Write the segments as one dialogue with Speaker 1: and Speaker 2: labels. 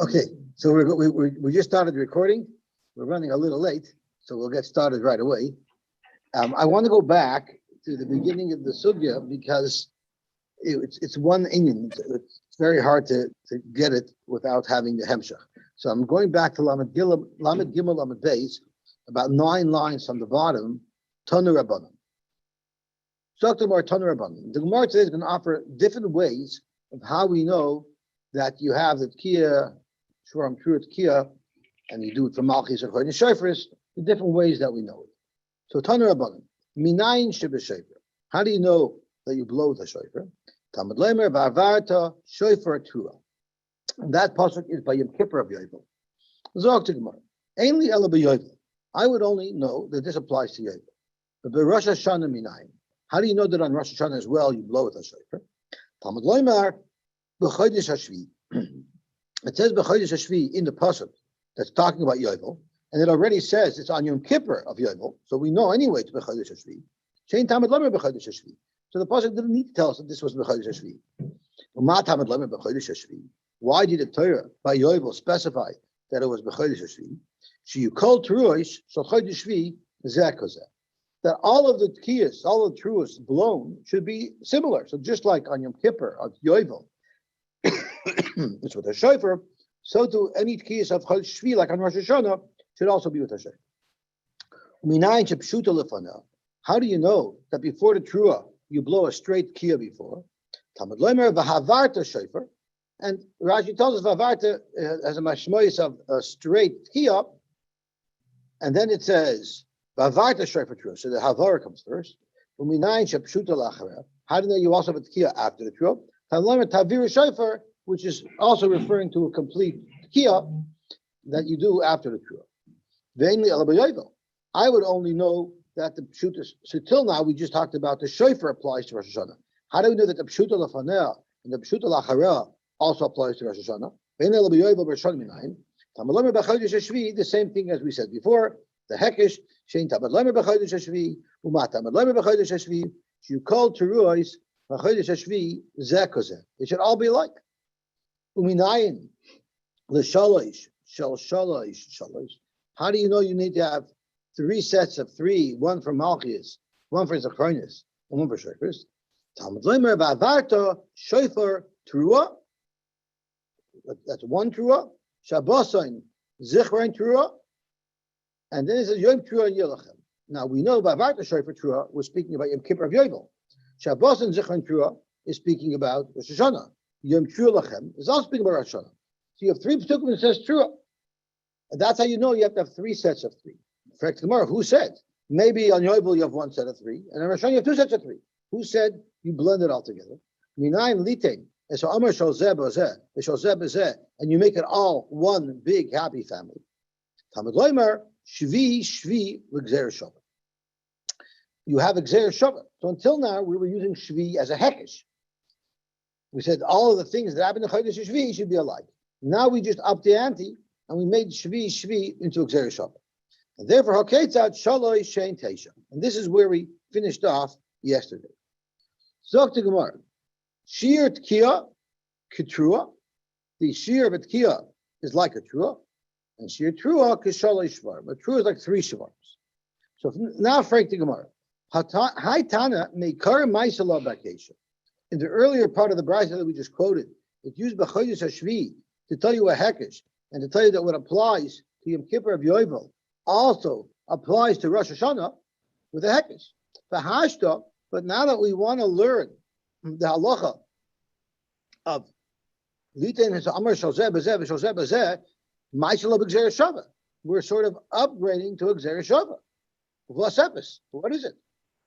Speaker 1: Okay, so we just started recording. We're running a little late, so we'll get started right away. I want to go back to the beginning of the sugya because it's one Indian. It's very hard to get it without having the hemshach. So I'm going back to Lamed Gimel Lamed Beis, about 9 lines from the bottom. Tanu Rabbanim. Dr. Mar Tanu Rabbanim. The Gemara today is going to offer different ways of how we know that you have the Tkiya, Shvarim True Tkiya, and you do it for Malchis or Chodesh Shofars, the different ways that we know it. So Tanu Rabbanim. Minayin Shibah Shofar. How do you know that you blow the shofar? Talmud Leimer Va'avarta Shofar Trua. And that pasuk is by Yom Kippur of Yovel. Zog to Gemara. Ainly Ela b'Yovel. I would only know that this applies to Yovel. But by Rosh Hashana Minayin. How do you know that on Rosh Hashana as well you blow with a shofar? Talmud Leimer B'Chodesh Hashvi. It says B'Chodesh Hashvi in the pasuk that's talking about Yovel, and it already says it's on Yom Kippur of Yovel, so we know anyway it's B'Chodesh Hashvi. Shein Talmud Leimer B'Chodesh Hashvi. So the pasuk didn't need to tell us that this was B'Chodesh Hashvi. Why did the Torah by Yovel specify that it was B'Chodesh Hashvi? You called Teruos Shel Chodesh Shvi Zeh Kozeh. That all of the tkiyas, all of the truas blown should be similar. So just like on Yom Kippur of Yovel, it's with a shofar, so too any tkiyas of Chodesh Shvi, like on Rosh Hashana, should also be with a shofar. How do you know that before the trua you blow a straight kiyah before? Talmud Leimer v'havarta shofar, and Rashi tells us v'havarta as a mashmoyis of a straight kiyah, and then it says v'havarta shofar trua. So the havara comes first. How do you know you also have a kiyah after the trua? Talmud Leimer tavir shofar, which is also referring to a complete kiyah that you do after the trua. I would only know that the pshuta. So till now we just talked about the shofar applies to Rosh Hashanah. How do we know that the pshuta lafaneh and the pshuta lachara also applies to Rosh Hashanah? The same thing as we said before. The hekesh shein tamad lemer b'chodesh hashvi umat tamad lemer b'chodesh hashvi. You call teruos b'chodesh hashvi zeh kozeh. It should all be like uminayin l'shalosh shel shalosh shalosh. How do you know you need to have 3 sets of 3, one for Malchis, one for Zachronis, and one for Shofars? Talmud Leimer v'avarta shofar trua. That's one trua. Shabbosain zichron trua. And then it says Yom Trua Yelachem. Now we know v'avarta shofar trua was speaking about Yom Kippur of Yovel. Shabbosain zichron trua is speaking about Rosh Hashanah. Yom Trua Lachem is also speaking about Rosh Hashanah. So you have 3 psukim that says trua. And that's how you know you have to have 3 sets of 3. Correct Gemara, who said? Maybe on Yovel you have 1 set of 3, and on Rosh Hashanah you have 2 sets of 3. Who said you blend it all together? Minayin litain, so Amar shal zeh b'zeh, shal zeh b'zeh, and you make it all one big happy family. Talmud Leimer shvi l'gzer shava. You have a gzer shava. So until now we were using shvi as a hekesh. We said all of the things that happen in Chodesh Shvi should be alike. Now we just upped the ante and we made shvi into a gzer shava. And therefore, Haketzat Shaloi Shein Teisha. And this is where we finished off yesterday. Zok to Gemara. Shir Tkiya Ketrua. The Shir of a Tkiya is like a Trua. And Shir Trua Keshaloi Shvar. But Trua is like 3 Shvars. So now, Frank to Gemara. Haitana Meikar Maisala Bakesha. In the earlier part of the Brisa that we just quoted, it used B'Chodesh Hashvi to tell you a hekesh and to tell you that what applies to Yom Kippur of Yovel also applies to Rosh Hashanah with a hekesh. But now that we want to learn the halacha of Litain has Amar Shozeh Bezeh Shozeh Bezeh, Ma'isel B'Gzer Shava. We're sort of upgrading to a Gzer Shava. What is it?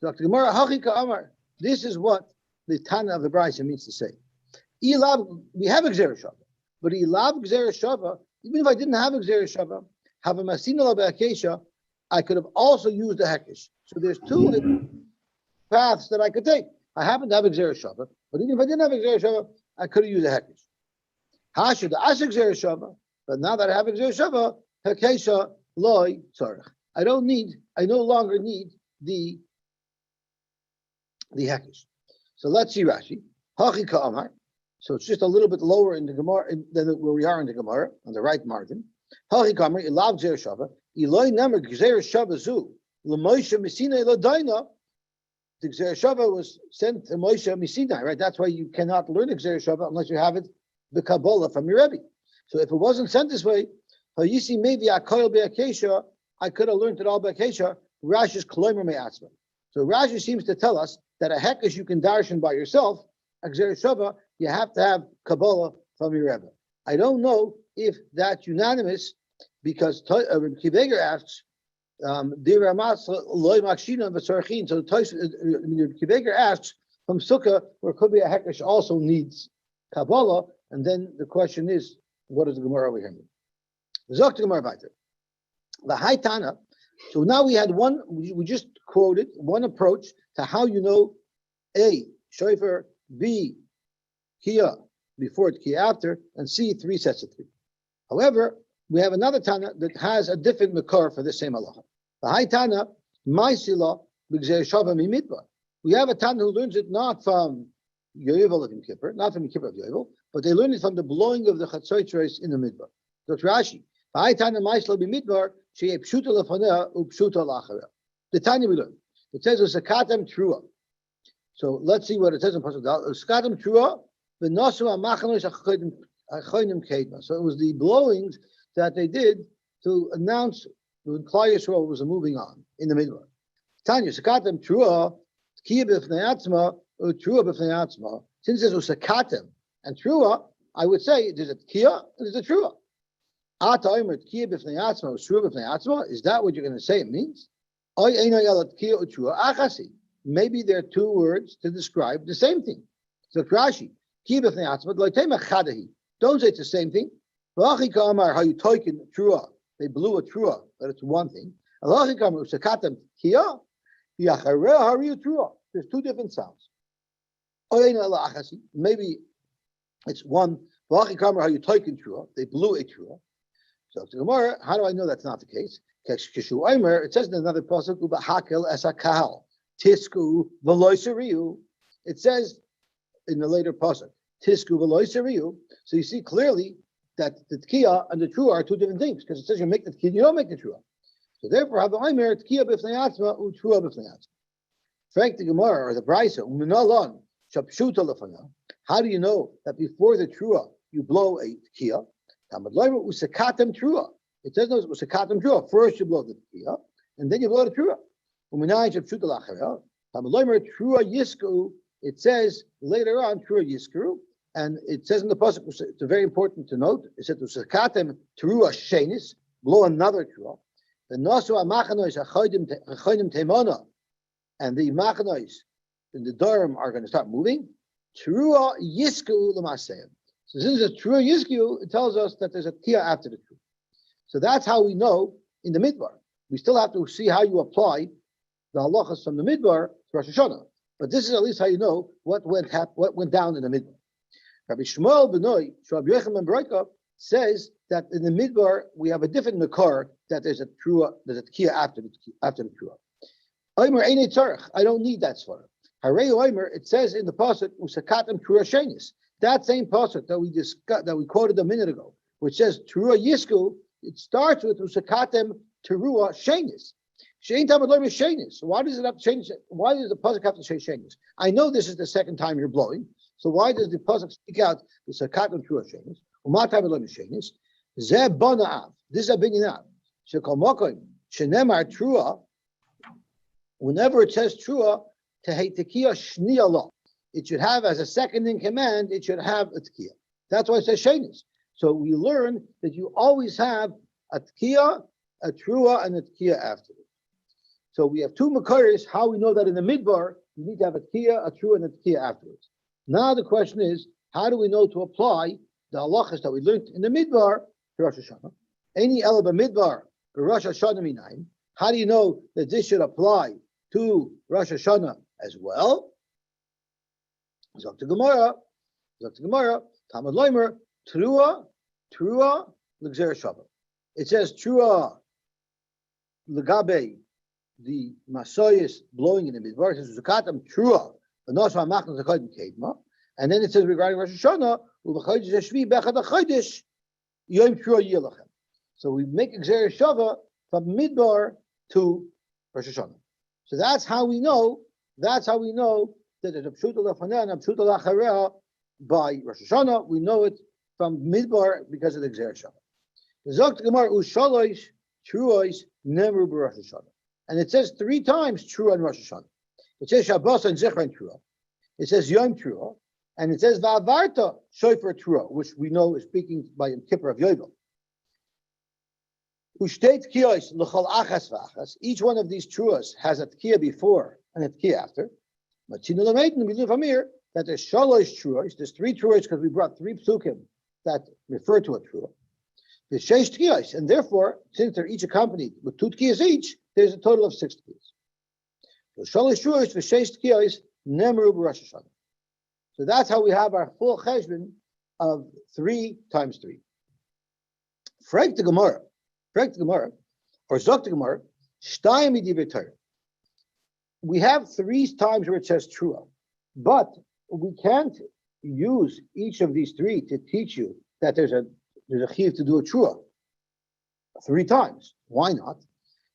Speaker 1: Dr. Gemara Hachika Amar. This is what the Tana of the Brisa means to say. We have a Gzer Shava, but Ilav Gzer Shava. Even if I didn't have a Gzer Shava, have a Masina Ba'Akesha, I could have also used the Hekesh. So there's 2 paths that I could take. I happen to have a Gzer Shava, but even if I didn't have a Gzer Shava, I could have used a Hekesh. Hasha the Asik Gzer Shava, but now that I have a Gzer Shava, Hekesha Loi Tzarech. I no longer need the Hekesh. So let's see Rashi. Hachika Amar. So it's just a little bit lower in the Gemara than where we are in the Gemara on the right margin. The Gzera Shava was sent to Moshe Misinai, right? That's why you cannot learn the Gzera Shava unless you have it the Kabbalah from your Rebbe. So if it wasn't sent this way, Hayisi maybe Akoil Be'akesha, I could have learned it all Be'akesha. Rashi's Kloimer Me'atzma. So Rashi seems to tell us that a hekesh you can darshan by yourself, a Gzera Shava, you have to have Kabbalah from your Rebbe. I don't know if that's unanimous because Kiveger asks, so Kiveger asks from Sukkah, where could be a hekesh also needs Kabbalah, and then the question is, what is the Gemara over here? Zok Gemara weiter. The Haitana. So now we had one. We just quoted one approach to how you know A, Shofar, B, Kia before it, Kia after, and C, 3 sets of 3. However, we have another Tana that has a different makar for the same halacha. The High Tana, Ma'isila, B'Gzei Shava Mimidbar. We have a Tana who learns it not from Yovel of Yom Kippur, not from Yom Kippur of Yovel, but they learn it from the blowing of the Chatzot in the Midbar. Dr. Rashi, the High Tana, Ma'isila B'Midbar, Sheyeh Pshuta Lefanea U'Pshuta La'achareh. The Tanya we learn. It says Usakatem Trua. So let's see what it says in Pasuk Dal. Usakatem Trua, V'Nasu HaMachanosh HaChoinim Kedma. So it was the blowings that they did to announce when Klal Yisrael was moving on in the Midbar. Tanya, Sakatem Trua, Kia B'fnei Atzma, Trua B'fnei Atzma. Since there's Usakatem and Trua, I would say there's a Kia and there's a Trua. Ata Omer Kia B'fnei Atzma, Trua B'fnei Atzma. Is that what you're going to say it means? Oy Eino Yalat Kia Trua Achasi. Maybe there are two words to describe the same thing. So Rashi, Kia B'fnei Atzma, Loitema Chadahi. Don't say it's the same thing. V'achi Kamar, how you toikin Trua. They blew a trua, but it's one thing. There's two different sounds. Maybe it's one. How you take in trua? They blew a trua. So to Gemara, how do I know that's not the case? It says in another pasuk, Tisku v'loiseriu. It says in the later pasuk, Tisku v'loiseriu. So you see clearly that the tkiya and the trua are two different things, because it says you make the tkiya, you don't make the trua. So therefore, have the omer tkiya b'fnei atzma u trua b'fnei atzma. Frank the Gemara or the Brisa u'minalon shapshuta lefana. How do you know that before the trua you blow a tkiya? Tamad loimer usakatem trua. It says no usakatem trua. First you blow the tkiya, and then you blow the trua. U'minayin shapshuta lachera. Tamad loimer trua yisku. It says later on trua yisku. And it says in the pasuk, it's very important to note. It said to sakatem trua shenis, blow another trua. The nasu amachanois achodim temona, and the machanois in the dorm are going to start moving. Trua yisku l'maseyim. So since it's trua yisku, it tells us that there's a tia after the trua. So that's how we know in the midbar. We still have to see how you apply the halachas from the midbar to Rosh Hashana. But this is at least how you know what went down in the midbar. Rabbi Shmuel Benoy, Rabbi Yochanan ben Beroka says that in the midbar we have a different makar, that there's a trua, there's a tkiya after the trua. Omer einei tzarich. I don't need that svara. Harei Omer. It says in the pasuk usakatem trua shenis. That same pasuk that we quoted a minute ago, which says trua yisku. It starts with usakatem trua shenis. Shein tamad loimer shenis. So why does it have to change? Why does the pasuk have to say shenis? I know this is the second time you're blowing. So why does the pasuk speak out the sakatem trua shenis? Umatam lo mishenis. Ze bonaav. This is a binyan. Shekol mokoim shenemar trua. Whenever it says trua, tehei tekiya shniya lo. It should have as a second in command. It should have a tekiya. That's why it says shenis. So we learn that you always have a tekiya, a trua, and a tekiya after it. So we have two makaris. How we know that in the midbar you need to have a tekiya, a trua, and a tekiya afterwards. Now the question is, how do we know to apply the halachas that we learned in the midbar to Rosh Hashana? Any elaba midbar or Rosh Hashana minayin. How do you know that this should apply to Rosh Hashana as well? Zok to Gemara, Talmud Loimer, Trua, L'Gzera Shava. It says Trua, L'Gabe, the Masoyis blowing in the midbar. It says Zukatam Trua. The Nosma Machnas Achodim Kedma. And then it says regarding Rosh Hashanah, u'b'chodesh hashvi b'echad hachodesh yom trua yilachem. So we make Gzeir Shava from Midbar to Rosh Hashanah. So that's how we know. That's how we know that there's a pshuta lefaneh and a pshuta lachareh by Rosh Hashanah. We know it from Midbar because of the Gzeir Shava. Zokt Gemara u'shalosh truos nemru b'Rosh Hashanah, and it says 3 times trua and Rosh Hashanah. It says Shabbos and Zichron trua. It says Yom trua, and it says Va'avarta Shofar trua, which we know is speaking by Yom Kippur of Yovel. Each one of these truas has a tkiya before and a tkiya after. That there's shalosh truas, there's 3 truas because we brought 3 psukim that refer to a trua. There's sheish tkiyos, and therefore, since they're each accompanied with 2 tkiyos each, there's a total of 6 tkiyos. So shalosh truas for sheish tkiyos nemru b'Rosh Hashanah. So that's how we have our full cheshbon of 3 times 3. Frag the Gemara, or Zok the Gemara, Shtayim Midivrei Torah. We have 3 times where it says trua, but we can't use each of these 3 to teach you that there's a chiyuv to do a trua 3 times. Why not?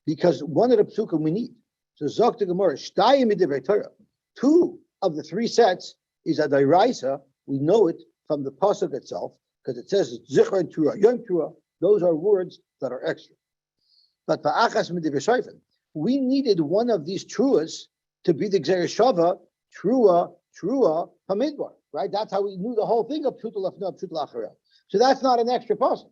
Speaker 1: Because one of the psukim we need. So Zok the Gemara, Shtayim Midivrei Torah. 2 of the 3 sets is a dairaisa. We know it from the pasuk itself because it says Zichron Trua, Yom Trua. Those are words that are extra. But va'achas midivrei shayfen, we needed one of these truas to be the Gzeir Shava, trua hamidbar, right? That's how we knew the whole thing of pshuta lafna, pshuta lachareh. So that's not an extra pasuk.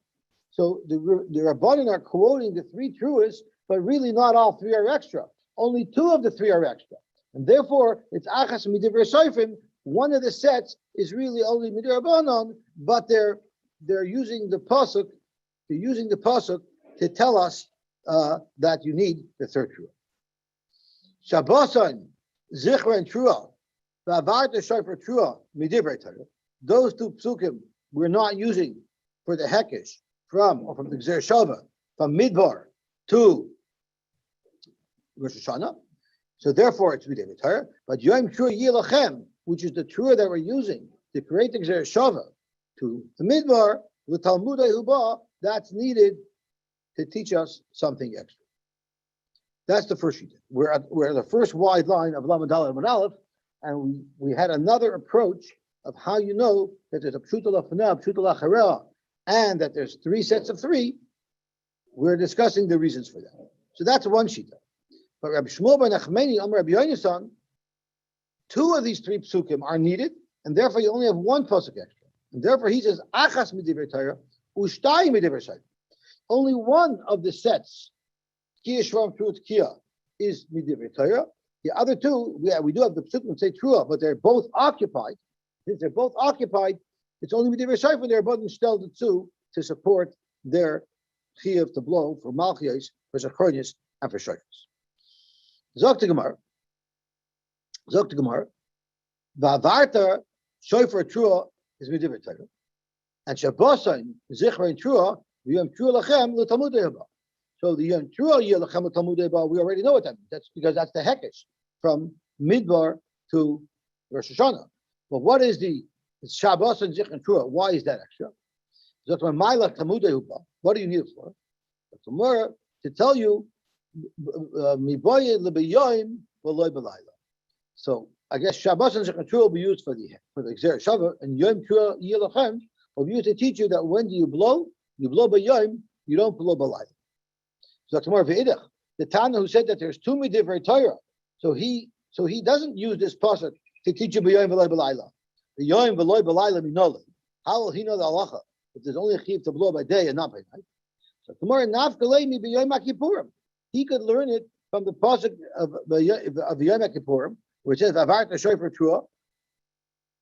Speaker 1: So the Rabbanan are quoting the 3 truas, but really not all 3 are extra. Only 2 of the 3 are extra, and therefore it's achas midivrei shayfen. One of the sets is really only midrabanan, but they're using the pasuk. They're using the pasuk to tell us that you need the 3rd trua. Shabbosan, Zichron trua, Va'avarta Shofar trua, midivrei Torah. Those 2 psukim we're not using for the hekesh from the Gzeir Shava, from Midbar to Rosh Hashanah. So therefore it's midivrei Torah. But Yom Trua Yilachem, which is the trua that we're using to create the Gzeir Shava to the Midbar, the Talmudei Hubah, that's needed to teach us something extra. That's the first sheet. We're at the first wide line of Lamed Daled Amud Aleph, and we had another approach of how you know that there's a pshuta lafana, pshuta lachareh, and that there's 3 sets of 3. We're discussing the reasons for that. So that's one sheet. But Rabbi Shmuel ben Nachmani, Amar Rabbi Yonasan, 2 of these 3 psukim are needed, and therefore you only have 1 pasuk extra. And therefore he says, achas midivrei Torah, u'shtayim midivrei shayfen. Only 1 of the sets, Kiyah Shvam Trua Tkiyah, is midivrei Torah. The other 2, we do have the psukim that say trua, but they're both occupied. Since they're both occupied, it's only midivrei shayfen. They're both installed to support their chiyuv to blow for malchiyos, for zachronis, and for shayfos. Zok the Gemara, Va'avarta Shofar trua is midivrei Torah, and Shabbosan Zichron trua Yom Trua Lachem L'Talmudei Haba. So the Yom Trua Lachem L'Talmudei Haba, we already know what that means. That's because that's the hekesh from Midbar to Rosh Hashanah. But what is the Shabbos and Zichron Trua? Why is that extra? What do you need it for? Tomorrow to tell you, so I guess Shabbos and Zichron Trua will be used for the Gzeir Shava, and Yom Trua Lachem will be used to teach you that when do you blow? You blow by Yom, you don't blow by light. So tomorrow ve'idach, the Tana who said that there's 2 midivrei Torah, so he doesn't use this pasuk to teach you by Yom v'loy b'layla. The Yom v'loy b'layla minole. How will he know the halacha if there's only a chiyuv to blow by day and not by night? So tomorrow nafkalei by Yom Kippurim. He could learn it from the pasuk of Yom Kippurim, which says Va'avarta Shofar trua,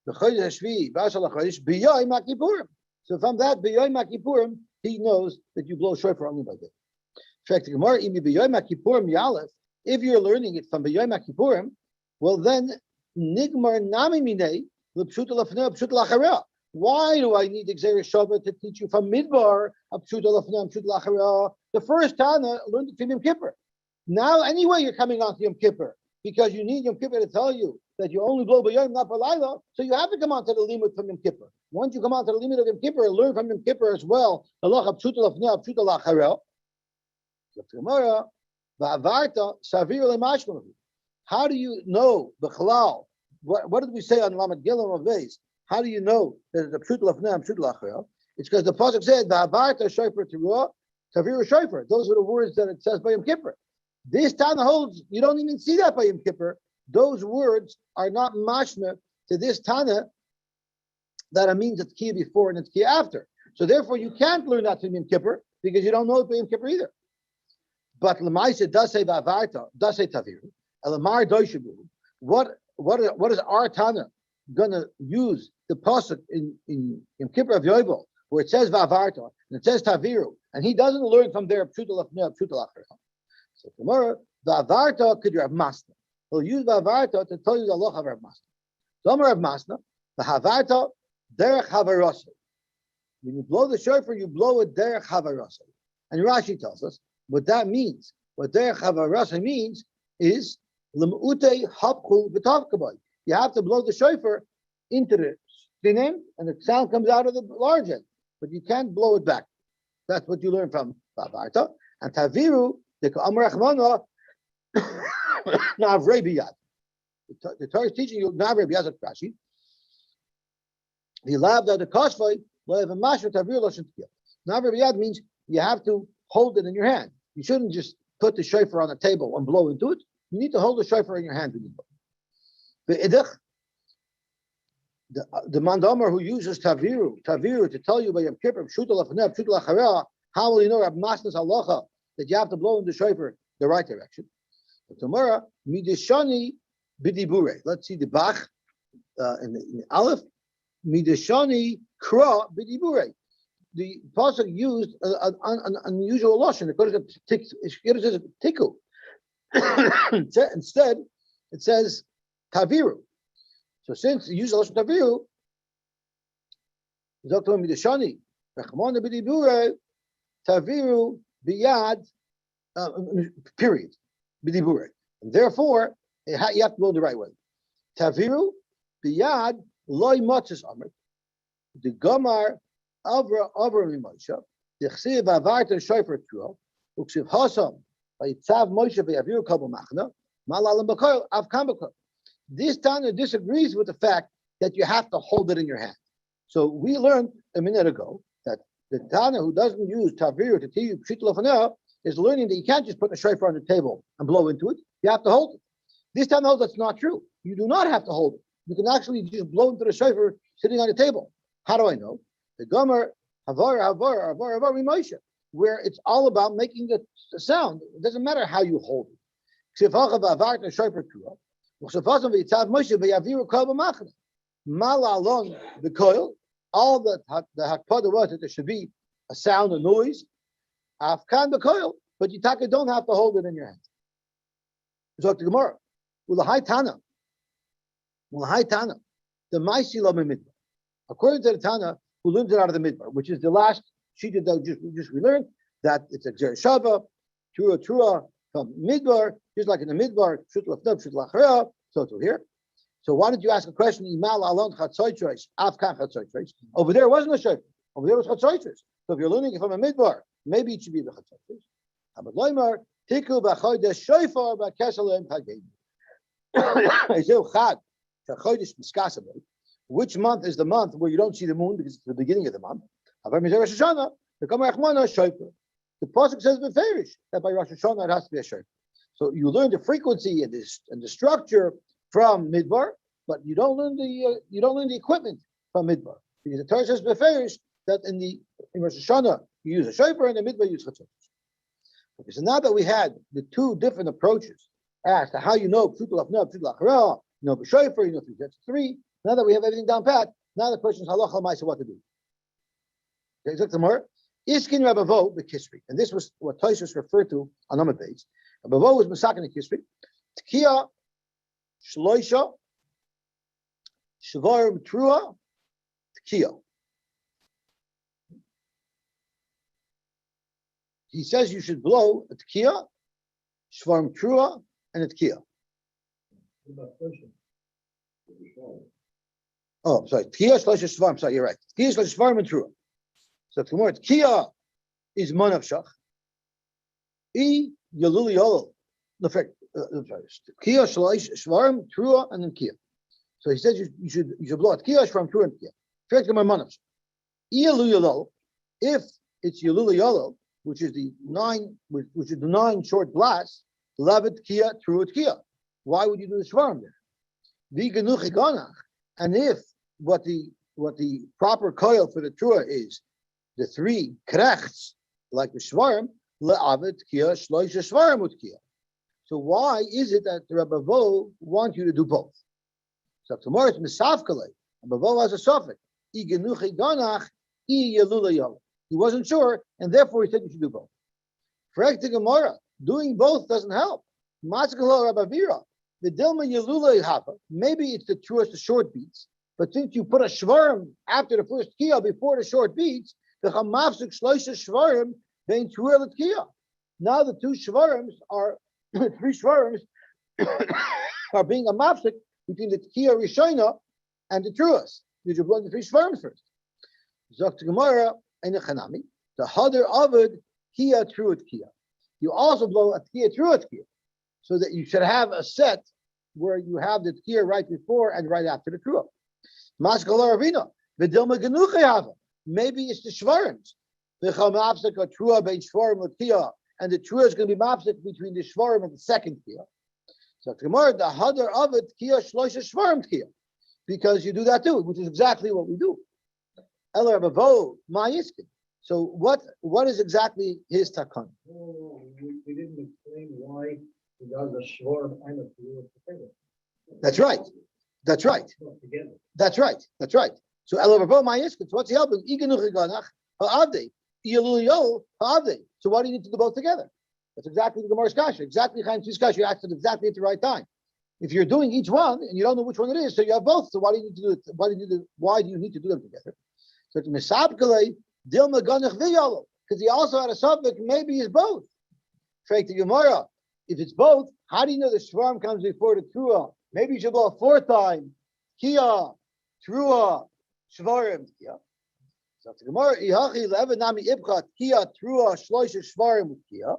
Speaker 1: v'chodesh hashvi v'ashal hachodesh b'Yom Kippurim. So from that, b'Yom Kippurim, he knows that you blow shofar only by day. If you're learning it from b'Yom Kippurim, well then, nigmar nami minei l'pshuta lafnei pshuta lachareh. Why do I need the Gzeir Shava to teach you from Midbar of pshuta lafnei pshuta lachareh? The first Tana learned it from Yom Kippur. Now, anyway, you're coming on to Yom Kippur because you need Yom Kippur to tell you that you only blow by Yom, not by Laila, so you have to come on to the limit from Yom Kippur. Once you come on to the limit of Yom Kippur, learn from Yom Kippur as well. Halacha pshuta lafnei, pshuta lacharel. How do you know B'chalal? What did we say on Lamed Gilum of Beis? How do you know that it's a pshuta lafnei, pshuta lacharel? It's because the pasuk said va'avarta shofar teruah, taviru shofar. Those are the words that it says by Yom Kippur. This Tana holds you don't even see that by Yom Kippur. Those words are not mashma to this Tana that it means it's Tkiyah before and it's Tkiyah after. So therefore, you can't learn that from Yom Kippur because you don't know it by Yom Kippur either. But Lamaisa does say Vavarta, does say Taviru. Elamar Doishabu. What is our Tana gonna use the pasuk in Yom Kippur of Yovel where it says Vavarta and it says Taviru, and he doesn't learn from there Pshuta Lafnei, Pshuta Lacharel. So tomorrow, Vavarta could you have Masna. He'll use Vavarta to tell you the Allah of Rav Masna. Zomer Rav Masna, the Havarta, Derech Havarasa. When you blow the shofar, you blow it Derech Havarasa. And Rashi tells us what that means. What Derech Havarasa means is Lem'ute Hapchu B'tavkabai. You have to blow the shofar into the stinim, and the sound comes out of the large end. But you can't blow it back. That's what you learn from Vavarta. And Taviru, the Amar Achmana, Navrei Biyad. The Torah is teaching you Navrei Biyad at Rashi. The lab that the Kashvai will have a Mashra Tavir Loshen Tkiyah. Navrei Biyad means you have to hold it in your hand. You shouldn't just put the shofar on the table and blow into it. You need to hold the shofar in your hand when you blow. The Mandomer who uses Taviru to tell you by Yom Kippur, Pshuta Lafnei, Pshuta Lacharel, how will you know Rab Masnas Halacha that you have to blow in the shofar the right direction? Tomorrow, Midishani Bidibure. Let's see the Bach in the Aleph. Midishani Kra Bidibure. The pasuk used an unusual lashon. It says tiku. Instead, it says taviru. So since you use the lashon taviru, Dr. Midishani Rechmona Bidibure Taviru Biyad. Period. Bidibure. And therefore, you have to go the right way. Taviru biyad loy matzis amr. The Gomar Avra Mimosha. The Chsiv Avarta Shofar Truah. Uksiv Hasam. Vayitzav Moshe Vayaviru Kabel Machna. Malalam Bakoil Avkam Bakoil. This Tana disagrees with the fact that you have to hold it in your hand. So we learned a minute ago that the Tana who doesn't use Taviru to teach you Pshit Lofanel is learning that you can't just put the shofar on the table and blow into it. You have to hold it. This time, no, that's not true. You do not have to hold it. You can actually just blow into the shofar sitting on the table. How do I know? The Gomer Havar Moshe, where it's all about making the sound. It doesn't matter how you hold it. Malalon the coil. All the hakpada was that there should be a sound, a noise. Afkan the coil, but you don't have to hold it in your hand. So to Gemara, the high Tana, the Maisi Lo Midbar. According to the Tana, who learns it out of the Midbar, which is the last sheet that we learned, that it's a Jereshava, Trua from Midbar, just like in the Midbar, Shut Lafnab, Shut Lachra, so to here. So why did you ask a question? Imal Alon Chatzoytreis, Afkan Chatzoytreis. Over there wasn't a shofar. Over there was Chatzoytreis. So if you're learning it from a Midbar, maybe it should be the Chatzoytreis. But Loimar, Tiku B'Chodesh Shofar B'Keshalem Chagei. Which month is the month where you don't see the moon because it's the beginning of the month? Rosh Hashana, the pasuk says beferish that by Rosh Hashana it has to be a shofar. So you learn the frequency and the structure from Midbar, but you don't learn the equipment from Midbar because the Torah says beferish that in Rosh Hashana you use a shofar and in Midbar you use chatzot. Okay, so now that we had the two different approaches as to how you know Pshuta Lafnei, Pshuta Lachra, you know b'shofar, you know that's three. Now that we have everything down pat, now the question is halacha l'maisa what to do. Okay, so tomorrow, Iskin Rabavo the Kisri, and this was what Tosfos referred to on Amud Beis. Rabavo was Masakin the Kisri. Tkiya Shloisha Shvarim Trua Tkiya. He says you should blow a Tkiya, Shvarim Trua, and a Tkiya. Oh, I'm sorry. Tkiya shloisha shvarim. Sorry, you're right. Tkiya shloisha shvarim and trua. So tomorrow, tkiya is manavshach. E yaluli yolol. No, fact. Tkiya shloisha shvarim, trua, and then tkiya. So he says you should blow it. Tkiya shvarim, trua, and tkiya. Fact, my manavshach. E yaluli yolol. If it's yaluli yolol, which is the nine short blasts, levet tkiya, trua, tkiya. Why would you do the shvarim there? V'genuchi ganach. And if what the proper coil for the trua is the three krechts, like the shvarim, le'avet tkiya shloisha shvarim utkiya. So why is it that the Rebbe Vo wants you to do both? So tomorrow it's misafkale. Rebbe Vo has a suffix. Igenuchi ganach I yelula yom. He wasn't sure, and therefore he said you should do both. Correct the Gemara. Doing both doesn't help. Matzkalo Rabbi Vira. The Dilma Yelula Hapa, maybe it's the truest, the short beats, but since you put a shvarim after the first kiyah before the short beats, the Chamafsuk Shloisha Shvarim, then Truel Kiyah. Now the two shvarims are, three shvarims are being a mafsik between the kiyah Rishona and the truas. You should blow the three shvarims first. Zok to Gemara and the Chanami, the Hadar Avad Kiyah Truat Kiyah. You also blow a Kiyah Truat Kiyah, so that you should have a set where you have the tkir right before and right after the trua. Maskala Ravina, Vidilma Genuchayava. Maybe it's the shvarims. The chamapsik or trua bein shvarim l'tkiyah, and the trua is going to be mapsik between the shvarim and the second tkiyah. So Gemara, the hadar of it tkiyah shloisha shvarim tkiyah, because you do that too, which is exactly what we do. Elar bavo ma'yiskin. So what is exactly his takan?
Speaker 2: We didn't explain why. He does a shvarim and a trua together.
Speaker 1: That's right. That's right. That's right. That's right. So Elavavo Ma'yiskin. So what's he helping? Iganuchiganach ha'avdei. Iyalul ha'avdei. So why do you need to do both together? That's exactly the Gemara's kasha. Exactly Chaim Tzvi's kasha. You asked it exactly at the right time. If you're doing each one and you don't know which one it is, so you have both. So why do you need to do it? Why do you need to do them together? So it's misabkalei dilma ganach v'yalo, because he also had a subject. Maybe it's both. Fake the Gemara. If it's both, how do you know the shvarim comes before the trua? Maybe you should blow a fourth time. Kiyah, trua, shvarim. Yeah. So the Gemara, ihachi le'evan nami ibchat kiyah, trua, shloisha, shvarim, kiyah.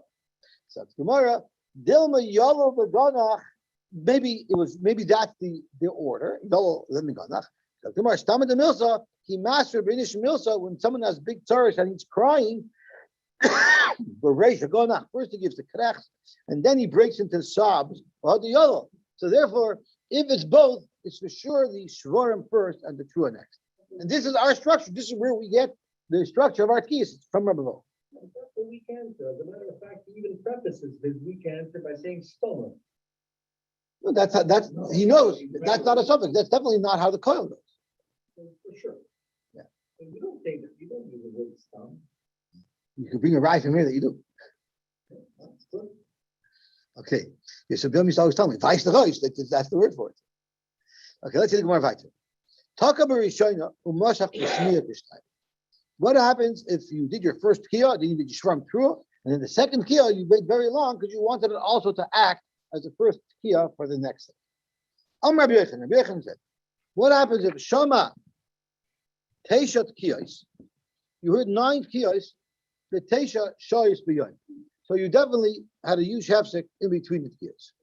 Speaker 1: So the Gemara, dilma yalo v'ganach. Maybe that's the order. Yalo v'ganach. So the Gemara, stamad the milsa. He master b'inish milsa when someone has big tzarish and he's crying. First he gives the krech, and then he breaks into sobs. So therefore, if it's both, it's for sure the shvarim first and the trua next. And this is our structure. This is where we get the structure of our keys. It's from Rabbi Bo.
Speaker 2: That's the weak answer. As a matter of fact, he even prefaces his weak answer by saying stolen.
Speaker 1: No, that's he knows that's not a subject. That's definitely not how the coil goes.
Speaker 2: For sure.
Speaker 1: Yeah.
Speaker 2: And you don't say that. You don't use the word stone.
Speaker 1: You can bring a rye from here that you do.
Speaker 2: That's good.
Speaker 1: Okay. Yeah, so Bill used to always tell me, Weiss the Rosh, that's the word for it. Okay, let's see the Gemara weiter. What happens if you did your first kiyah, then you did your shvarim trua, and then the second kiyah you wait very long because you wanted it also to act as the first kiyah for the next thing. Rabbi Yechon said, what happens if Shama Teishat kiyahs, you heard 9 kiyahs, the Teisha Shayis b'yoyim. So you definitely had a huge hefsek in between the kiyahs.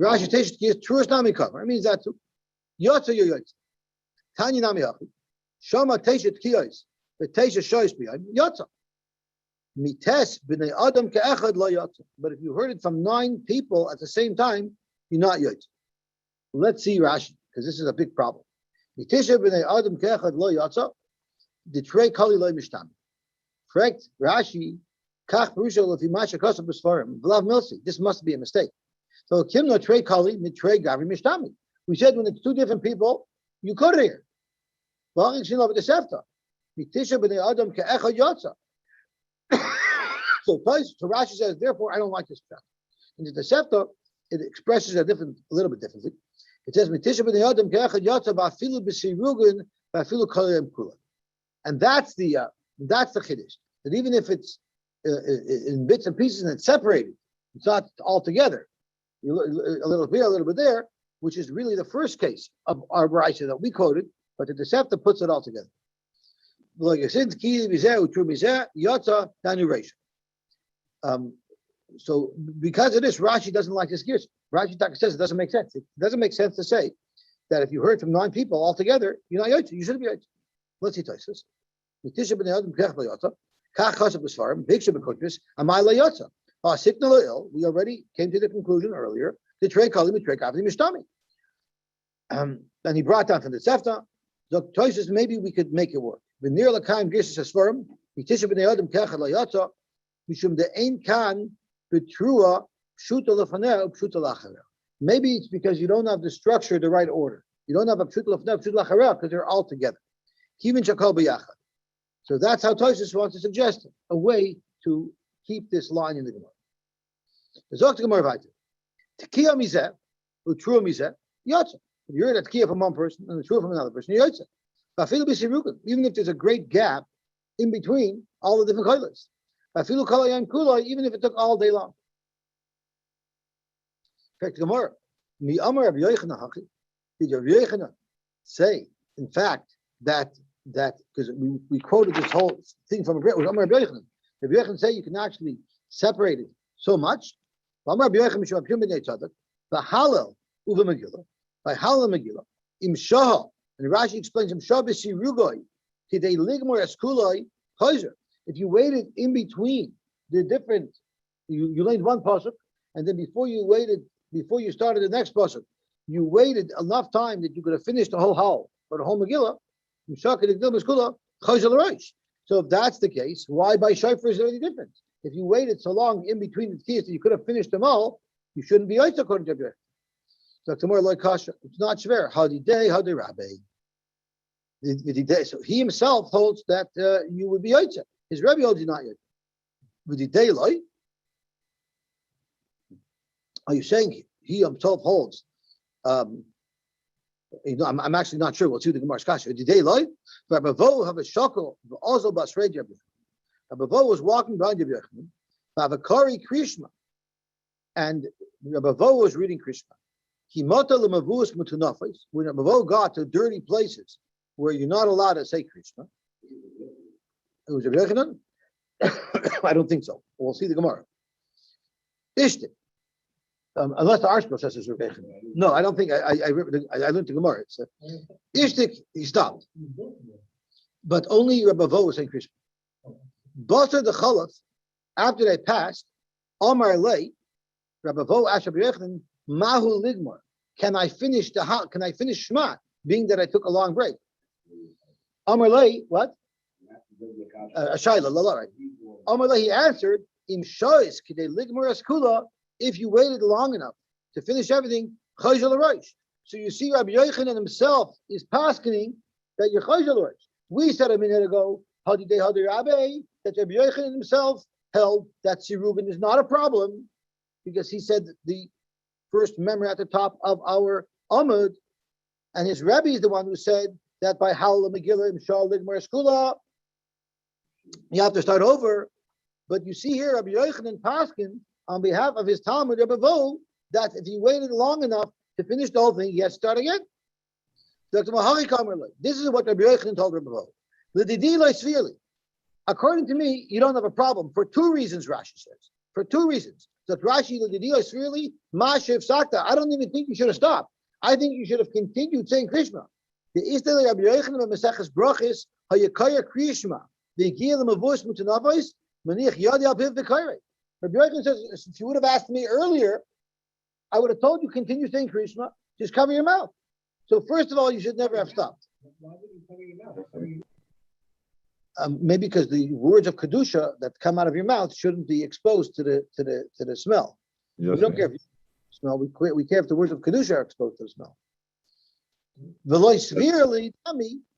Speaker 1: Rashi Teishat kiyahs, truas nami cover. It means that too. Yotza yoyotza. Tanya nami hachi. Shama Teishat kiyahs, the Teisha Shayis b'yoyim. Yotza. Mites b'nei adam ke'echad lo yotza. But if you heard it from 9 people at the same time, you're not yotza. Let's see Rashi, because this is a big problem. Mites b'nei adam ke'echad lo yotza. The trei kali lo mishtami. Correct, Rashi. Kach Perusha Lefimasha Kosav B'Sfarim. V'lav Milsi. This must be a mistake. So Kimno Trei Kali Mitrei Gavri Mishtami. We said when it's 2 different people, you could hear. V'Hachik Shin Lo B'Desefta. Mitisha B'nei Adam Ke'echad Yotza. So Rashi says, therefore, I don't like this pshat. In the Desefta, it expresses a little bit differently. It says Mitisha B'nei Adam Ke'echad Yotza Ba'afilu B'Sirugin Ba'afilu Kalei Kula. And that's the chiddush. That even if it's in bits and pieces and it's separated, it's not all together. A little here, a little bit there. which is really the first case of our Brisa that we quoted, but the Tosefta puts it all together. So because of this, Rashi doesn't like this gear. Rashi says it doesn't make sense. It doesn't make sense to say that if you heard from 9 people altogether, you're not Yotze. You shouldn't be Yotze. Let's see Taisus. We already came to the conclusion earlier. And he brought down from the Sefta. Taisus, maybe we could make it work. Maybe it's because you don't have the structure, the right order. You don't have a pshuta lefnei, pshuta lachara, because they're all together. So that's how Tosfos wants to suggest a way to keep this line in the Gemara. If you heard a tkiya from one person and the true from another person, you're Yotze. Even if there's a great gap in between all the different koilas. Even if it took all day long. Did Rabbi Yochanan say, in fact, that because we quoted this whole thing from Rabbi Yochanan. Rabbi Yochanan say you can actually separate it so much. By Halal Megillah, Im Shah, and Rashi explains Im Shah b'sirugoi, kidei ligmor eskuloi chayzer. If you waited in between the different, you laid one pasuk, and then before you started the next pasuk, you waited enough time that you could have finished the whole Hal or the whole Megillah. Im Shah kidei ligmor eskuloi chayzer l'rosh. So if that's the case, why by Shofar is there any difference? If you waited so long in between the tkiyas that you could have finished them all, you shouldn't be Yotze according to Rabbi. It's not shver. Hadi Rabbi. So he himself holds that you would be Yotze. His Rebbe holds you not Yotze. Are you saying he himself holds? I'm actually not sure. We'll see the Gemara's kasha. Rabbi Vo have a shakel also basrei Rabbi. Rabbi Vo was walking behind Rabbi Yochanan. Bavakari Krishma, and Rabbi Vo was reading Krishma. When Rabbi Vo got to dirty places where you're not allowed to say Krishma, it was Rabbi Yochanan? I don't think so. We'll see the Gemara. Ishtik. Unless the Arshbro says it's Rabbi Yochanan. No, I don't think. I learned the Gemara. It's Ishtik, he stopped. But only Rabbi Vo was saying Krishma. Basar the Chalaf, after they passed, Omar Lei, Rabbi Vo asked Rabbi Yochanan, Mahu Ligmar, can I finish Shema, being that I took a long break? Omar Lei, what? Shaila, right. Omar Lei, he answered, Im Shois, Kidei Ligmar Eskula, if you waited long enough to finish everything, Chayzal Rosh. So you see, Rabbi Yochanan himself is paskening that you're Chayzal Rosh. We said a minute ago, Hadi Rabbi, that Rabbi Yochanan himself held that Sirubin is not a problem because he said the first memory at the top of our Amud, and his Rebbe is the one who said that by Halal Megillah Mishal Ligmar Eskula, you have to start over. But you see here Rabbi Yochanan Paskin on behalf of his Talmud Rabbi Vo that if he waited long enough to finish the whole thing, he has to start again. This is what Rabbi Yochanan told Rabbi Vo. According to me, you don't have a problem for 2 reasons, Rashi says. For 2 reasons. That Rashi, I don't even think you should have stopped. I think you should have continued saying Krishma. The Istel Rabbi Yochanan Meseches Brachis Hayakaya Krishma. The Gilam of voice Mutanavos Manich Yadi Alpiv the Kaire. Rabbi Yochanan says, if you would have asked me earlier, I would have told you continue saying Krishma. Just cover your mouth. So first of all, you should never have stopped.
Speaker 2: Why would you cover your mouth?
Speaker 1: Maybe because the words of kedusha that come out of your mouth shouldn't be exposed to the smell.
Speaker 3: Yes,
Speaker 1: we don't care if you smell. We care if the words of kedusha are exposed to the smell. V'loy severely,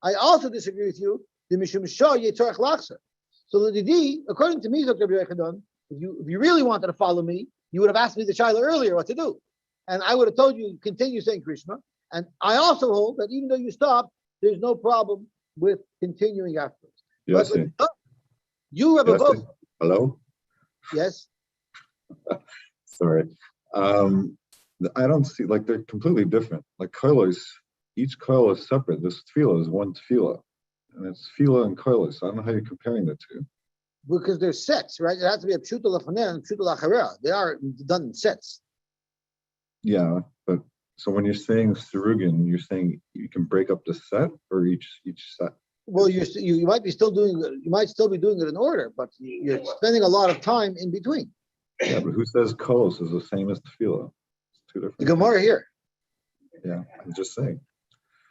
Speaker 1: I also disagree with you. The mishum shah yetzarach lachser. So the didi, according to me, Dr. Rabbi, if you really wanted to follow me, you would have asked me the shaila earlier what to do, and I would have told you continue saying Krishna. And I also hold that even though you stopped, there's no problem with continuing afterwards.
Speaker 3: Yosy.
Speaker 1: You Rabbi Vo.
Speaker 3: Hello?
Speaker 1: Yes.
Speaker 3: Sorry. I don't see, like, they're completely different. Like koilos, each koil is separate. This tefillah is one tefillah, and it's tefillah and koilos. I don't know how you're comparing the two.
Speaker 1: Because they're sets, right? It has to be a pshuta lafaneh and pshuta lachareh. They are done in sets.
Speaker 3: Yeah, but so when you're saying Surugin, you're saying you can break up the set or each set?
Speaker 1: Well, you might be still doing it. You might still be doing it in order, but you're spending a lot of time in between.
Speaker 3: Yeah, but who says kolos is the same as tefillah? It's two different.
Speaker 1: The Gemara
Speaker 3: things.
Speaker 1: here.
Speaker 3: Yeah, I'm just saying.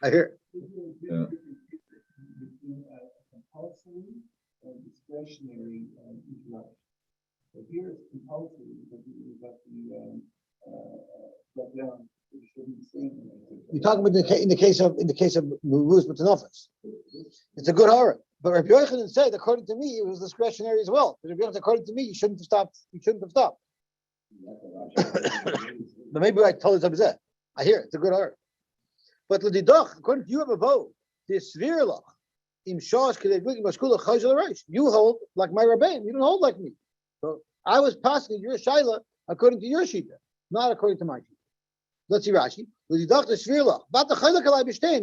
Speaker 1: I hear.
Speaker 3: Yeah.
Speaker 2: Compulsory and discretionary interaction. So here it's compulsory because you got the down. You shouldn't be saying anything.
Speaker 1: You're talking about in the case of Meruz B'Tanofis. It's a good horror. But Rabbi Yochanan said, according to me, it was discretionary as well. But Rabbi Yochanan said, according to me, you shouldn't have stopped. You shouldn't have stopped. But maybe I told you that. I hear it. It's a good horror. But l'didoch, according to you, have a vote. This svirlach im shosh kedei b'gim b'shkula chayzel Rosh. You hold like my rabbein. You don't hold like me. So I was passing your shaila according to your shita, not according to my shita. Let's see Rashi.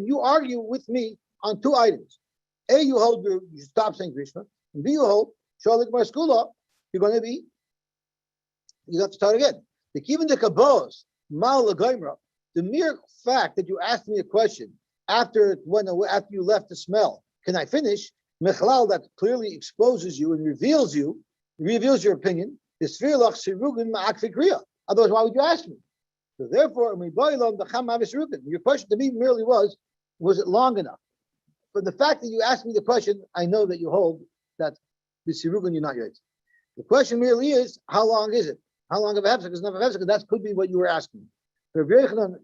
Speaker 1: You argue with me on two items. A, you hold you stop saying Krishna, and B, you hold Shalik Bar Skula, you're going to be, you have to start again. The Kivin de Kabos, Mal Lagaimra, the mere fact that you asked me a question after you left the smell, can I finish? Mechlal, that clearly exposes you and reveals your opinion. The Svirlach Sirugin Ma'akfikriya. Otherwise, why would you ask me? So therefore, your question to me merely was it long enough? But the fact that you asked me the question, I know that you hold that the sirugan you're not yours. The question merely is, how long is it? How long of a hefsek is enough of a hefsek? That could be what you were asking. So Rabbi Yochanan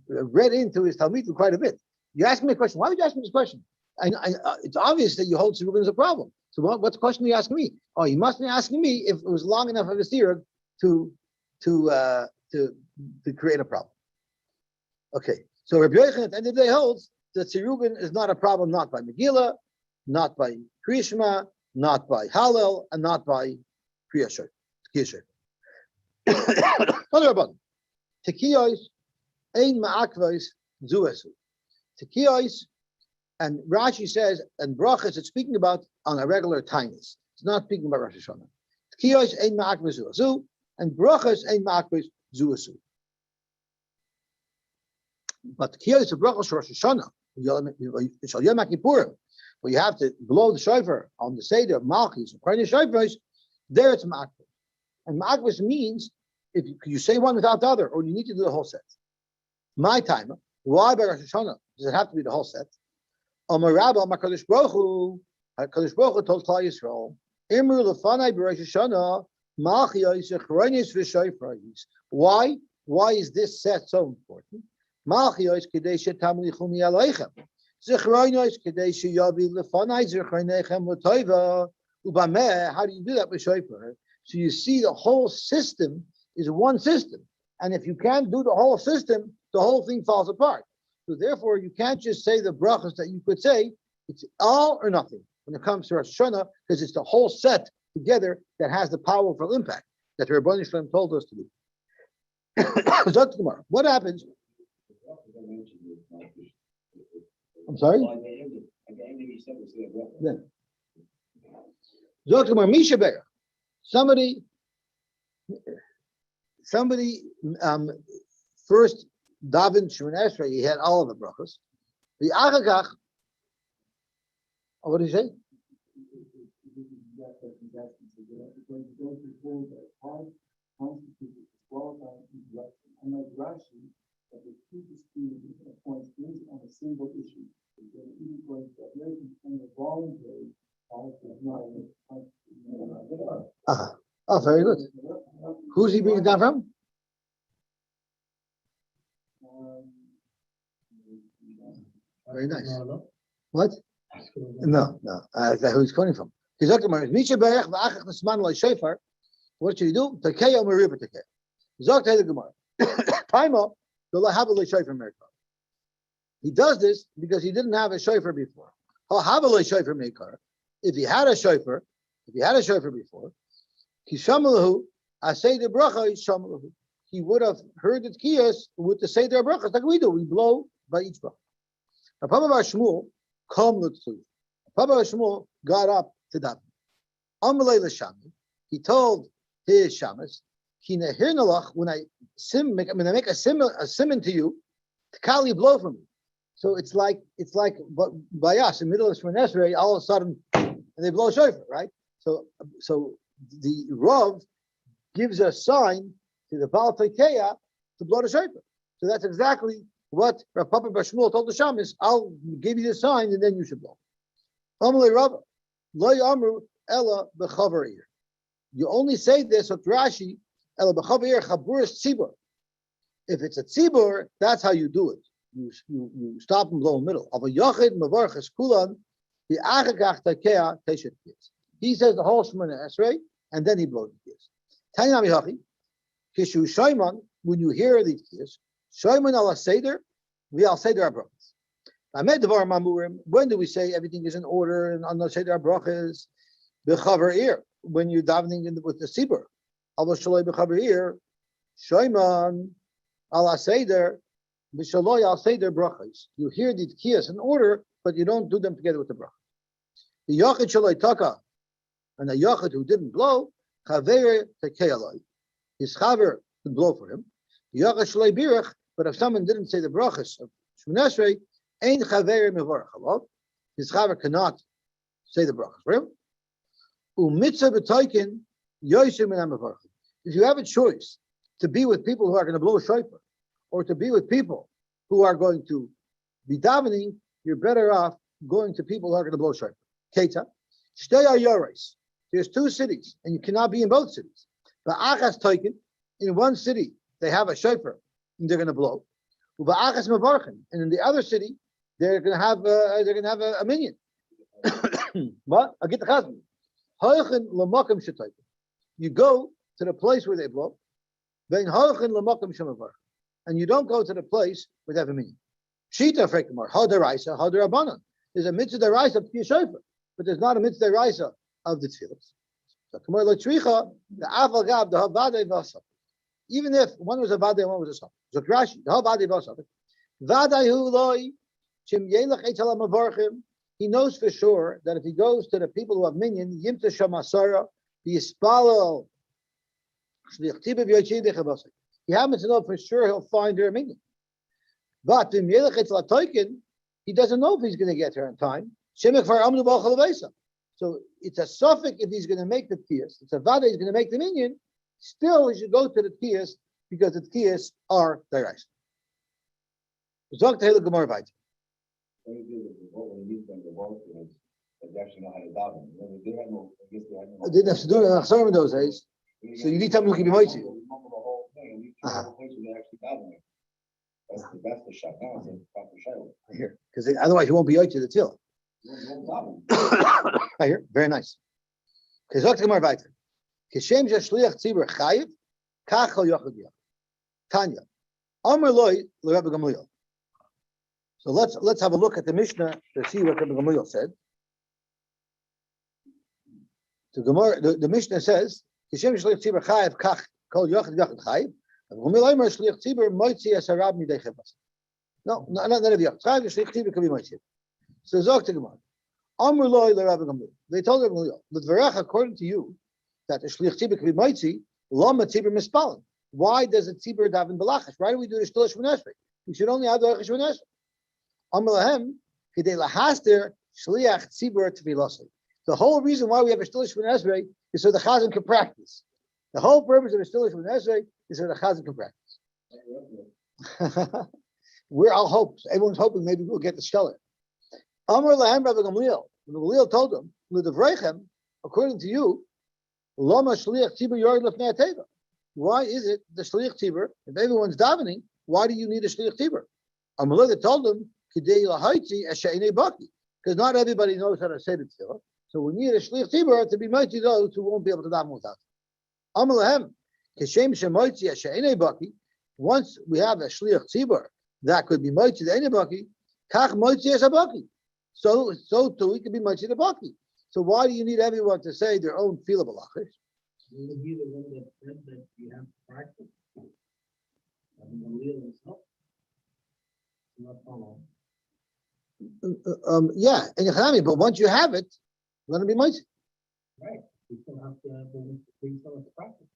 Speaker 1: read into his Talmud quite a bit. You asked me a question. Why would you ask me this question? It's obvious that you hold sirugan as a problem. So what's the question you asking me? Oh, you must be asking me if it was long enough of a sirug to create a problem. Okay, so Rabbi Yochanan at the end of the day holds that Sirugin is not a problem, not by Megillah, not by Kriyashma, not by Hallel, and not by Kriyashma. Other about Tekiyos, Ein Ma'akvos, Zuesu. Tekiyos, and Rashi says, and Brachas, it's speaking about on a regular tinus. It's not speaking about Rosh Hashana. Tekiyos, Ein Ma'akvos, Zuesu, and Brachas, Ein Ma'akvos, Zuesu. But Kiyos of Brachos Rosh Hashana, where you have to blow the shofar on the Seder of Malchis, according to shofars, there it's Ma'akvos. And Ma'akvos means if you say one without the other, or you need to do the whole set. My time, why by Rosh Hashana does it have to be the whole set? Amar Rabba, HaKadosh Baruch Hu told Klal Yisrael, Imru lefanai b'Rosh Hashana, Malchis Yechronis v'Shofrais. Why? Why is this set so important? Malchis kedei shetamlichum yaleichem. Zichronos kedei sheyavi lefanai zichronechem l'toiva. Ubameh, how do you do that with shofar? So you see the whole system is one system. And if you can't do the whole system, the whole thing falls apart. So therefore, you can't just say the brachas that you could say. It's all or nothing when it comes to Rosh Hashanah, because it's the whole set together that has the powerful impact that the Rebbeinu Shalom told us to do. What happens? I'm sorry? Yeah. Somebody first davened Shemon Esrei, he had all of the brachas. The Achagach, what did he say?
Speaker 2: Unlike Rashi, that the two disputed points based on a single issue. And the voluntary
Speaker 1: Oh, very good. Who's he bringing it down from? Very nice. What? No. That's who he's coming from. What should he do? He does this because he didn't have a shofar before. If he had a shofar before, he would have heard the tkiyas with the seder brachas like we do. We blow by each bracha. Papa Bar Shmuel, come l'tzui. Papa Bar Shmuel got up to daven. Amalei l'shami. He told his shamas, "Kina hirnalach when I make a simon to you, Kali blow for me." So it's like by us in the middle of Shemon Esrei, all of a sudden, and they blow shofar, right? So the Rav gives a sign to the Baal Tekeya to blow the shofar. So that's exactly what Rav Papa Bar Shmuel told the Shamis. I'll give you the sign, and then you should blow. Amalei Rabba, lo yamru ella b'chavar ir. You only say this with Rashi, ella b'chavar ir chaburis tzibur. If it's a tzibur, that's how you do it. You stop and blow in the middle. Of a yachid mavarches kulan, the achakach takea teshet kiyas. He says the whole Shemona Esrei, and then he blows the kiyas. Tanya mihachi, kishu shayman, when you hear these kiyas, shayman ala seder, we al seder abrachas. Amed devar mamurim. When do we say everything is in order and on the seder abrachas? B'chavar ir, when you're davening with the sibur. Ava shaloi b'chavar ir, shayman ala seder. B'shaloi al seder brachas. You hear the kiyas in order, but you don't do them together with the bracha. The yachid shaloi taka, and the yachid who didn't blow, chaver tekeyaloi. His chaver could blow for him. The yachid shaloi birach, but if someone didn't say the brachas of Shemon Esrei, ein chaver mevarach alav. His chaver cannot say the brachas for him. Umitzah b'toikin Yosy min ha'mevarach. If you have a choice to be with people who are going to blow a shofar, or to be with people who are going to be davening, you're better off going to people who are going to blow shofar. Keita, shtei ayoros. There's two cities, and you cannot be in both cities. Ba'achas toikin, in one city they have a shofar and they're going to blow. Ba'achas mevarchen, and in the other city they're going to have a minion. What? I get the chazan. Hoichen l'makom shetoikin. You go to the place where they blow. Vein hoichen l'makom shemavarchen. And you don't go to the place where they have a minion. Shita frekmar, hadaraisa, hadarabanan. There's a mitzvah daraisa of the shofar, but there's not a mitzvah daraisa of the tefillas. So kamar l'tzricha, the aval gav, the havadei v'asaf. Even if one was a vadei and one was a saf. So Rashi, the havadei v'asaf. Vadei hu loi, shim yelach eitzal ha'mavarchim. He knows for sure that if he goes to the people who have minion, yimta shamasara, the yispalel, shliach tibav yochidei chavasai. He happens to know for sure he'll find her minion. But he doesn't know if he's going to get her in time. So it's a suffix if he's going to make the tiyas. It's a vada he's going to make the minion. Still, he should go to the tiyas because the tiyas are deraisa. I didn't have to do it in those days. So you need something who can be moitzit.
Speaker 2: That's the shot. Now it's a shot.
Speaker 1: Here, because otherwise you won't be yoitzit the tefillah. I hear. Very nice. Because Gemara weiter. Kishem shliach tzibur chayiv, kachal yochad yach. Tanya. Amar loy l'Rebbe Gamliel. So let's have a look at the Mishnah to see what Rebbe Gamliel said. The Mishnah says, Kishem shliach tzibur chayiv, kach kol yochad yochad chayiv. No, none of the Chayiv shliach tzibur can be moitzi. So Zok to Gemara. Amar loy l'Rebbe Gamliel. They told Rebbe Gamliel, l'dvarach, according to you, that the shliach tzibur can be moitzi, lama tzibur mispalin. Why does a tzibur daven belachash? Why do we do the shliach Shemon Esrei? We should only have the Shemon Esrei. Amar lahem kidei lahaster shliach tzibur tefilosei. The whole reason why we have a shliach Shemon Esrei is so the chazan can practice. The whole purpose of a shliach Shemon Esrei is so the chazan can practice. We're all hopes. Everyone's hoping maybe we'll get the stellar. Amar lahem Rabbi Gamliel. Gamliel told him, l'davreichem, according to you, lama shliach tzibur yored lefnei hateva. Why is it the shliach tzibur? If everyone's davening, why do you need a shliach tzibur? Amalei told him, kidei lahaitzi eshe'enei baki, because not everybody knows how to say the tefillah. So we need a shliach tzibur to be mighty those who won't be able to daven without it. Amalahem, kishem shemoitzi eshe'enei baki. Once we have a shliach tzibur that could be mighty the enei baki, kach moitzi es baki. So too we can be mighty the baki. So why do you need everyone to say their own feel of halachish?
Speaker 2: Will it be the one that said that you have to practice? Rabbi Gamliel himself. Not follow.
Speaker 1: Yeah, in Hanami, but once you have it, you're going to be mighty.
Speaker 2: Right. We still have to practice.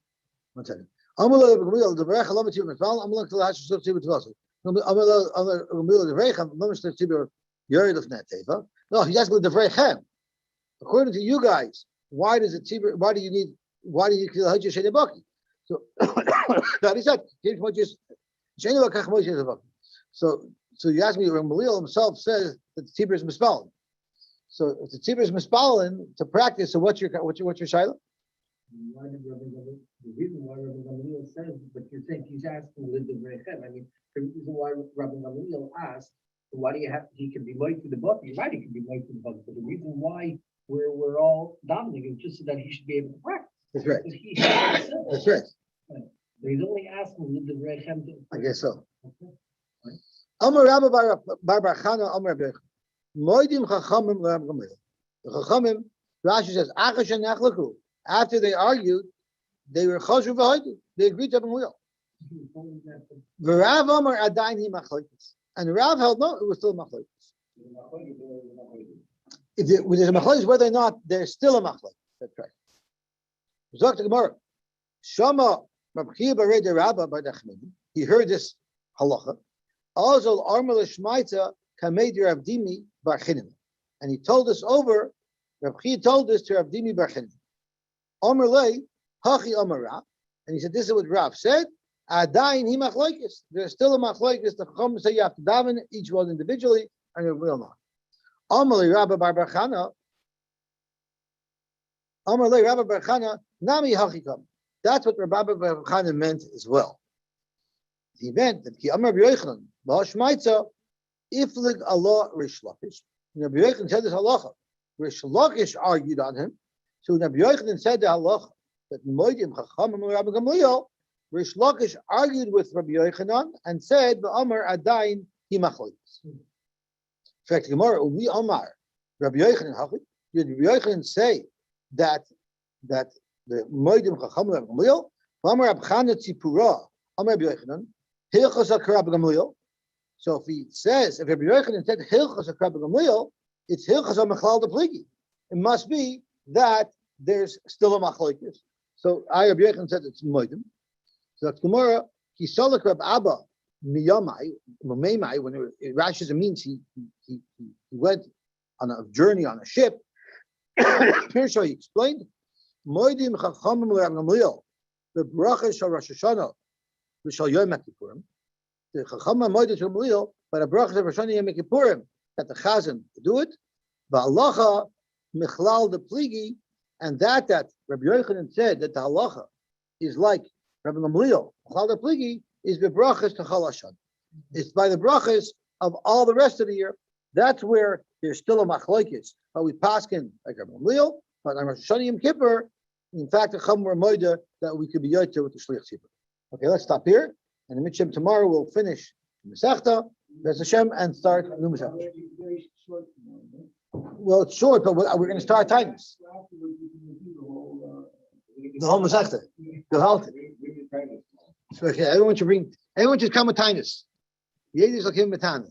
Speaker 1: One second. Amalei Gamliel the Berech Alav Tzibur Mitzvah. Amalei Tzibur Hashana Tzibur Tzivasi. Amalei Gamliel the Berech Alav Tzibur Yerid of Neteva. No, he's asking the Berechem. According to you guys, why does it Tzibur? Why do you kill Hajj Sheni Baki? So that he said, so you ask me, Gamliel himself says that the Tzibur is mispalling. So if the Tzibur is mispalling to practice, so what's your shaila?
Speaker 2: Why did the reason why Rabbi Gamliel says, but you're saying he's asking with the Berechem. I mean, the reason why Rabbi Gamliel asked, why do you have? He can be late to the book. You're right, he can be late to the book. But the reason why we're all dominating is just so that he should be able to practice.
Speaker 1: That's right. That's right.
Speaker 2: So he's only asking with the Berechem.
Speaker 1: I guess so.
Speaker 2: Okay.
Speaker 1: Amar Rabbi Bar Chana Amar Rabbi Moedim Chachamim Rabbi Gamliel. The Chachamim, Rashi says, Achashan Nachlaku. After they argued, they were choshev v'hoidu. They agreed to Gamliel. The Rav Amar Adayin Hi Machlokes, and the Rav held no, it was still Machlokes. If there's a Machlokes, whether or not there's still a Machlokes, that's right. Zok to Gemara. Shama Rabchia Barei de Rabba Bar Dachmini. He heard this halacha. Azol Armel Shmaita Kamed Rav Dimi Bar Chinim, and he told us over. Rabchia told us to Rav Dimi Bar Chinim. Omer lei, hachi Omer Rav, and he said, "This is what Rav said. Adayin hi machlokes. There's still a machlokes. The Chacham say you have to daven each one individually, and you will not." Omer lei Rabbi Bar Chana. Omer lei Rabbi Bar Chana nami hachi kam. That's what Rabbi Bar Chana meant as well. He meant that ki Omer B'Yochanan b'Hashmaitza iflig Allah Rish Lakish. Rabbi Yochanan said this halacha. Rish Lakish argued on him. So Rabbi Yochanan said the halacha that Moedim Chachamim Rabbi Gamliel, Rish Lakish argued with Rabbi Yochanan and said, "Ba'amar Adayin Hi Machlokes." In fact, Gemara Umi Amar Rabbi Yochanan Hachi. Did Rabbi Yochanan say that the Moedim Chachamim Rabbi Gamliel, Ba'amar Abchana Tzipura Amar Rabbi Yochanan Hilchos HaKar Rabbi Gamliel. So if Rabbi Yochanan said Hilchos HaKar Rabbi Gamliel, it's Hilchos HaMechlal the Pligi. It must be that there's still a machlokes. So Rabbi Yochanan said it's moedim. So that's Gemara. He saw the Rab Abba miyamai when Rashi means he went on a journey on a ship. Pirsha he explained moedim chachamim Rabbi Gamliel the bracha shal Rosh Hashana v'shal Yom Kippurim. The chachamim moedim shal Gamliel by the bracha of Rosh Hashana Yom Kippurim that the chazan do it. Va'alacha Michlal the pligi, and that Rabbi Yochanan said that the halacha is like Rabbi Gamliel. Michlal the pligi is the brachas to Chol Hashan. It's by the brachas of all the rest of the year. That's where there's still a machlokes. But we paskin like Rabbi Gamliel, but on Rosh Hashanah Yom Kippur, in fact, the Chamor Moida that we could be yoter with the Shliach Tzibur. Okay, let's stop here. And the Mitzvah tomorrow we'll finish Masechta, Bez Hashem, and start new Masechta. Well, it's short, but we're going to start Tainus. The whole Masechta. The whole. So okay, everyone should come with Tainus. The Yiddish will give him a Tainus.